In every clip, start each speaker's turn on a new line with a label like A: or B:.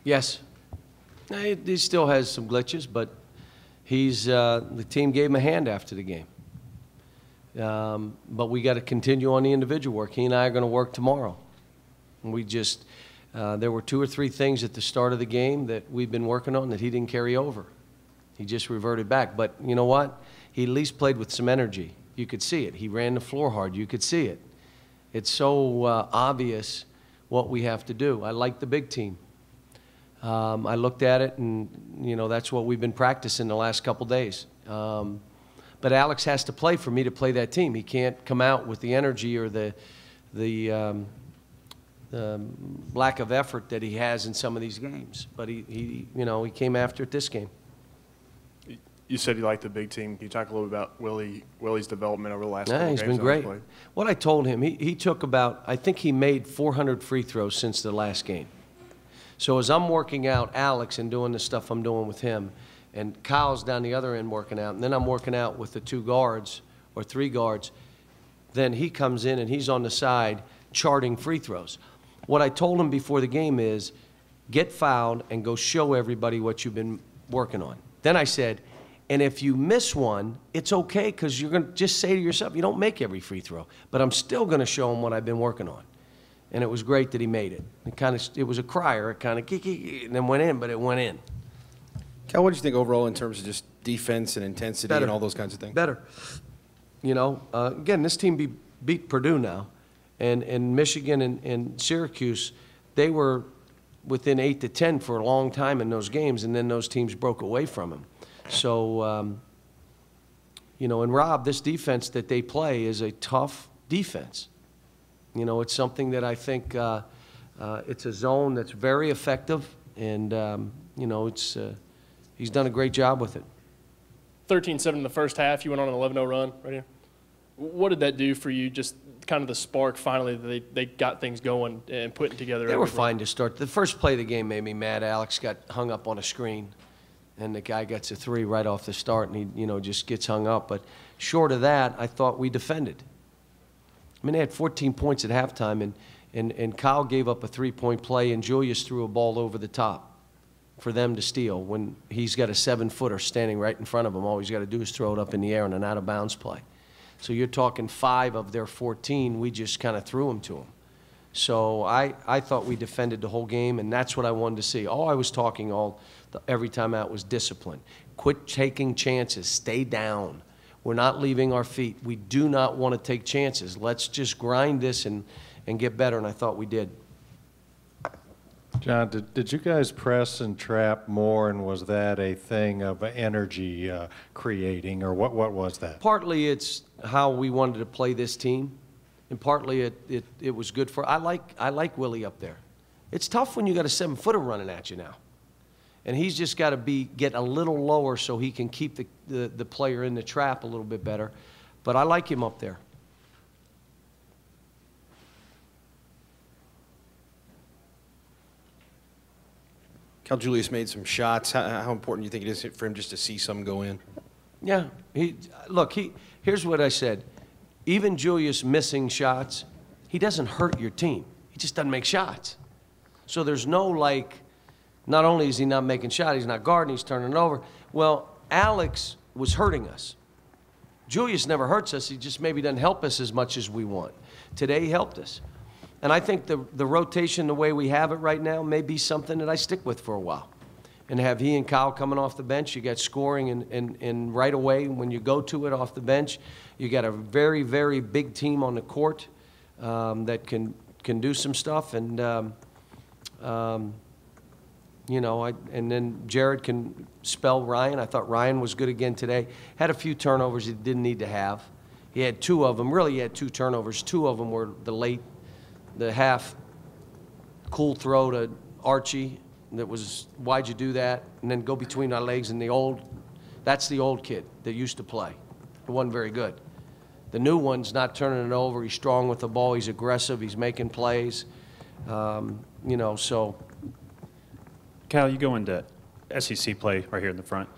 A: Yes. He still has some glitches, but the team gave him a hand after the game. But we got to continue on the individual work. He and I are going to work tomorrow. And we just there were 2 or 3 things at the start of the game that we've been working on that he didn't carry over. He just reverted back. But you know what? He at least played with some energy. You could see it. He ran the floor hard. You could see it. It's so obvious what we have to do. I like the big team. I looked at it, and you know that's what we've been practicing the last couple days. But Alex has to play for me to play that team. He can't come out with the energy or the lack of effort that he has in some of these games. But he came after it this game.
B: You said you liked the big team. Can you talk a little bit about Willie's development over the last couple games?
A: He's been great. What I told him, he took about, I think he made 400 free throws since the last game. So as I'm working out Alex and doing the stuff I'm doing with him, and Kyle's down the other end working out, and then I'm working out with the 2 guards or 3 guards, then he comes in and he's on the side charting free throws. What I told him before the game is, get fouled and go show everybody what you've been working on. Then I said, and if you miss one, it's okay, because you're going to just say to yourself, you don't make every free throw, but I'm still going to show him what I've been working on. And it was great that he made it. It was a crier. It kind of and then went in, but it went in.
C: Cal, what do you think overall in terms of just defense and intensity and all those kinds of things?
A: Better. You know, again, this team beat Purdue now, and Michigan and Syracuse, they were within 8 to 10 for a long time in those games, and then those teams broke away from them. So, you know, and Rob, this defense that they play is a tough defense. You know, it's something that I think it's a zone that's very effective, and, you know, he's done a great job with it.
D: 13-7 in the first half. You went on an 11-0 run right here. What did that do for you, just kind of the spark finally that they got things going and putting together?
A: They were fine to start. The first play of the game made me mad. Alex got hung up on a screen, and the guy gets a 3 right off the start, and he, you know, just gets hung up. But short of that, I thought we defended. I mean, they had 14 points at halftime, and Kyle gave up a 3-point play, and Julius threw a ball over the top for them to steal when he's got a 7-footer standing right in front of him. All he's got to do is throw it up in the air in an out-of-bounds play. So you're talking 5 of their 14, we just kind of threw them to them. So I thought we defended the whole game, and that's what I wanted to see. All I was talking every time out was discipline. Quit taking chances. Stay down. We're not leaving our feet. We do not want to take chances. Let's just grind this and get better, and I thought we did.
E: John, did you guys press and trap more, and was that a thing of energy creating, or what was that?
A: Partly it's how we wanted to play this team, and partly it was good for – I like Willie up there. It's tough when you got a 7-footer running at you now. And he's just got to get a little lower so he can keep the player in the trap a little bit better. But I like him up there.
C: Cal, Julius made some shots. How important do you think it is for him just to see some go in?
A: Yeah. Here's what I said. Even Julius missing shots, he doesn't hurt your team. He just doesn't make shots. So there's no, like, not only is he not making shots, he's not guarding, he's turning it over. Well, Alex was hurting us. Julius never hurts us. He just maybe doesn't help us as much as we want. Today he helped us. And I think the rotation, the way we have it right now, may be something that I stick with for a while. And have he and Kyle coming off the bench, you got scoring, and right away when you go to it off the bench, you got a very, very big team on the court that can do some stuff. And, you know, and then Jared can spell Ryan. I thought Ryan was good again today. Had a few turnovers he didn't need to have. He had 2 of them. Really, he had 2 turnovers. 2 of them were the half cool throw to Archie that was, why'd you do that? And then go between our legs, and that's the old kid that used to play. It wasn't very good. The new one's not turning it over. He's strong with the ball. He's aggressive. He's making plays. You know, so.
F: Cal, you go into SEC play right here in the front,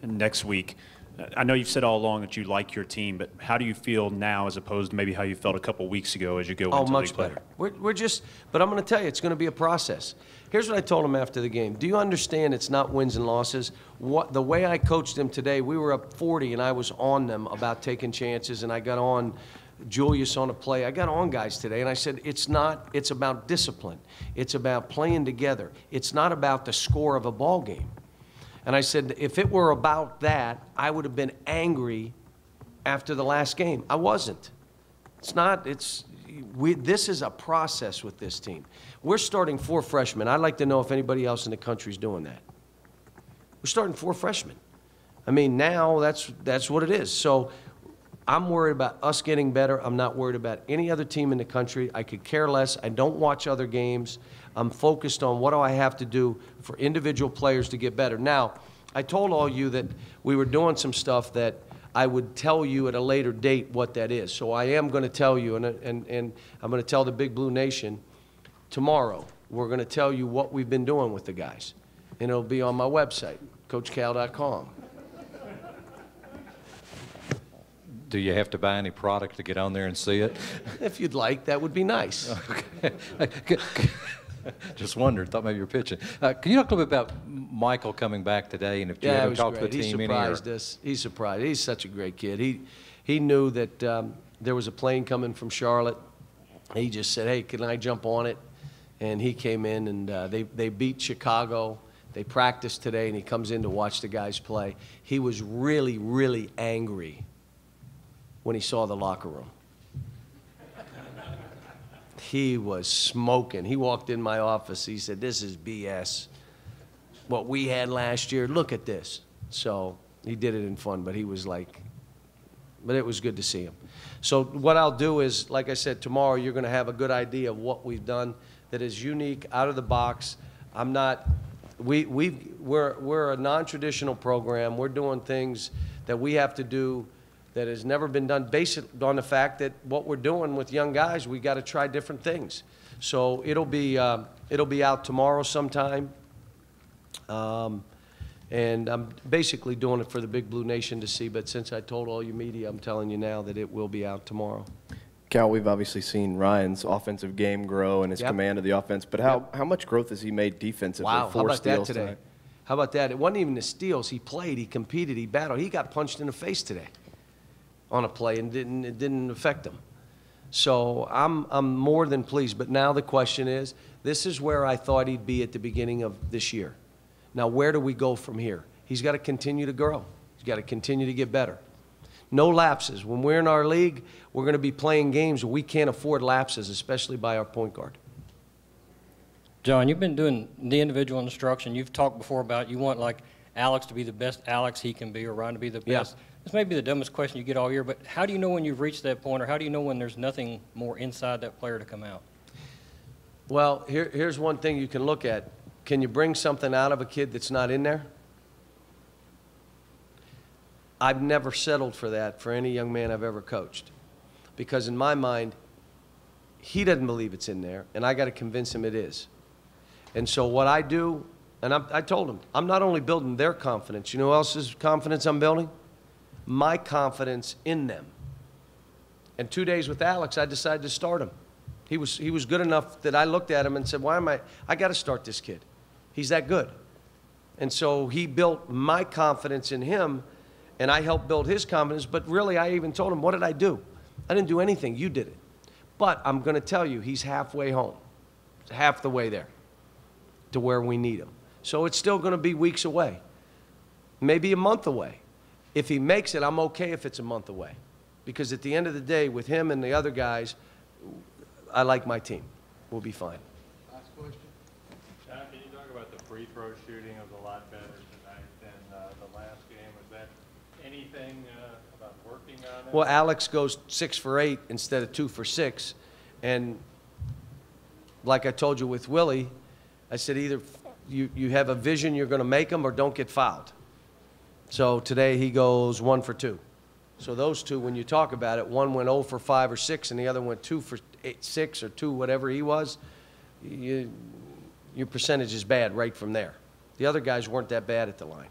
F: and next week I know you've said all along that you like your team, but how do you feel now as opposed to maybe how you felt a couple weeks ago as you go into
A: much
F: league play?
A: better. We're just, but I'm going to tell you, it's going to be a process. Here's what I told him after the game. Do you understand it's not wins and losses? The way I coached them today, we were up 40, and I was on them about taking chances, and I got on Julius on a play. I got on guys today, and I said, it's about discipline. It's about playing together. It's not about the score of a ball game. And I said, if it were about that, I would have been angry after the last game. I wasn't. It's not. This is a process with this team. We're starting 4 freshmen. I'd like to know if anybody else in the country is doing that. We're starting 4 freshmen. I mean, now that's what it is. So I'm worried about us getting better. I'm not worried about any other team in the country. I could care less. I don't watch other games. I'm focused on what do I have to do for individual players to get better. Now, I told all you that we were doing some stuff that I would tell you at a later date what that is. So I am going to tell you, and I'm going to tell the Big Blue Nation tomorrow. We're going to tell you what we've been doing with the guys. And it'll be on my website, CoachCal.com.
E: Do you have to buy any product to get on there and see it?
A: If you'd like, that would be nice.
E: Okay. Just wondered. Thought maybe you were pitching. Can you talk a little bit about Michael coming back today, and if you haven't talked to the team
A: any? He surprised us. He's surprised. He's such a great kid. He knew that there was a plane coming from Charlotte. He just said, "Hey, can I jump on it?" And he came in, and they beat Chicago. They practiced today, and he comes in to watch the guys play. He was really, really angry when he saw the locker room. He was smoking. He walked in my office. He said, "This is BS. What we had last year, look at this." So he did it in fun, but he was like, but it was good to see him. So what I'll do is, like I said, tomorrow you're going to have a good idea of what we've done that is unique, out of the box. I'm not, we're a non-traditional program. We're doing things that we have to do that has never been done, based on the fact that what we're doing with young guys, we got to try different things. So it'll be out tomorrow sometime, and I'm basically doing it for the Big Blue Nation to see. But since I told all you media, I'm telling you now that it will be out tomorrow.
G: Cal, we've obviously seen Ryan's offensive game grow and his command of the offense, but how much growth has he made defensively?
A: Wow, how
G: 4
A: about that
G: steals
A: today?
G: tonight.
A: How about that? It wasn't even the steals. He played, he competed, he battled. He got punched in the face today on a play, and it didn't affect him. So I'm more than pleased. But now the question is, this is where I thought he'd be at the beginning of this year. Now, where do we go from here? He's got to continue to grow. He's got to continue to get better. No lapses. When we're in our league, we're going to be playing games where we can't afford lapses, especially by our point guard.
H: John, you've been doing the individual instruction. You've talked before about you want, like, Alex to be the best Alex he can be, or Ryan to be the best.
A: Yeah.
H: This may be the dumbest question you get all year, but how do you know when you've reached that point, or how do you know when there's nothing more inside that player to come out?
A: Well, here's one thing you can look at. Can you bring something out of a kid that's not in there? I've never settled for that for any young man I've ever coached, because in my mind, he doesn't believe it's in there, and I got to convince him it is. And so what I do, and I told him, I'm not only building their confidence. You know who else's confidence I'm building? My confidence in them. And 2 days with Alex, I decided to start him. He was good enough that I looked at him and said, I got to start this kid. He's that good. And so he built my confidence in him, and I helped build his confidence. But really, I even told him, what did I do? I didn't do anything. You did it. But I'm going to tell you, he's halfway home. He's half the way there to where we need him. So it's still going to be weeks away, maybe a month away. If he makes it, I'm okay if it's a month away. Because at the end of the day, with him and the other guys, I like my team. We'll be fine.
E: Last question.
I: John, can you talk about the free throw shooting? It was a lot better tonight than the last game. Was that anything about working on it?
A: Well, Alex goes 6 for 8 instead of 2 for 6. And like I told you with Willie, I said either you have a vision you're going to make them or don't get fouled. So today he goes 1 for 2. So those two, when you talk about it, one went 0 for 5 or 6, and the other went 2 for 6 or 2, whatever he was. Your percentage is bad right from there. The other guys weren't that bad at the line.